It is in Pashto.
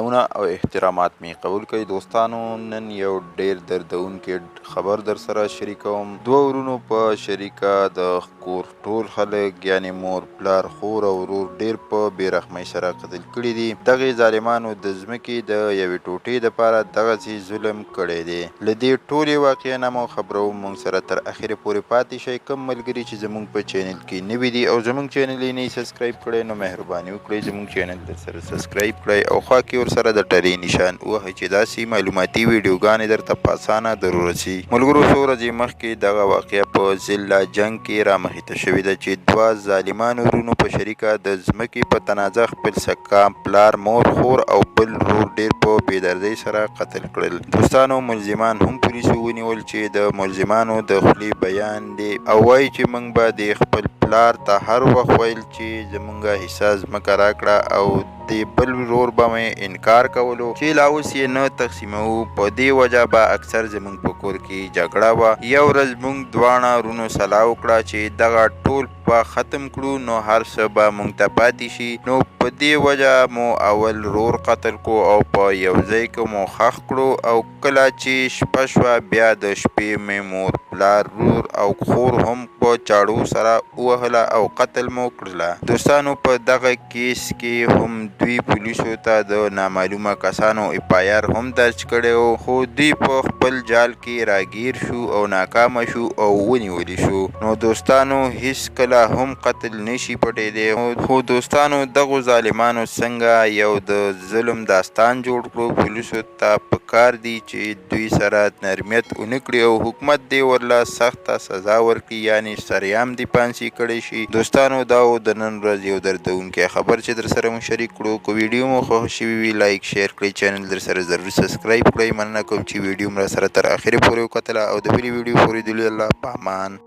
سلامونه او احترامات می قبول کړئ دوستانو. نن یو ډیر دردونکې خبر در سره شریکوم. دوه ورونو په شریکه د کور ټول خلک یعنی مور پلار خور او ورور ډیر په بېرحمۍ سره قتل کړي دي. دغې ظالمانو د ځمکې د یوې ټوټې دپاره دغسې ظلم کړی دی. له دې ټولې واقعې نه مو خبروم، موږ سره تر اخره پورې پاتې شئ. کوم ملګري چې زموږ په چینل کې نوي دي او زموږ چینل یې نه سبسکرایب کړی نو مهرباني وکړئ زموږ چینل در سره سبسکرایب کړئ او خوا کې ورسره د ټلې نشان ووهئ چې داسې معلوماتي ویډیوګانې درته په اسانه در ورسي. ملګرو څو ورځې مخکې دغه واقعه په ضلع جنګ کې رامخته شوې ده چې دوه ظالمانو ورونو په شریکه د ځمکې په تنازه خپل سکام پلار مور خور او بل ورور ډېر په بېدردۍ سره قتل کړل. دوستانو ملزمان هم پولیسو ونیول چې د ملزمانو د خولې بیان دی او وایي چې موږ به د خپل پلار ته هر وخت ویل چې زموږ حصه ځمکه راکړه او د بل ورور به مې انکار کولو چې لا اوس یې نه تقسیموو. په دې وجه به اکثر زموږ په کور کې جګړه وه. یو ورځ موږ دواړه ورونو سلا وکړه چې دغه ټول به ختم کړو نو هر څه به موږ ته پاتې شي. نو په دې وجه مو اول ورور قتل کړو او په یو ځای کې مو ښخ کړو او کله چې شپه شوه بیا د شپې مې مور پلار ورور او خور هم په چاړو سره ووهله او قتل مو کړله. دوستانو په دغه کیس کې هم دوی پولیسو ته د نامعلومه کسانو اف.آی.آر هم درج کړی و، خو دوی په خپل جال کې راګیر شو او ناکامه شو او ونیولی شو. نو دوستانو هیڅ کله هم قتل نشي پټېدی. خو دوستانو دغو ظالمانو څنګه یو د ظلم داستان جوړ کړو. پولیسو ته پکار دی چې دوی سره نرمیت ونه کړي او حکومت دې ورله سخته سزا ورکړي یعنی سریعام دې پانسي کړی شي. دوستانو دا و د نن ورځ یو دردونکی خبر چې در سره مو شریک کړو. که ویډیو مو خوښ شوي وي لایک شیر کړئ، چینل در سره ضرور سبسکرایب کړئ. مننه کوم چې ویډیو مو را سره تر اخره پورې وکتله او د بلې ویډیو پورې دلې الله په امان.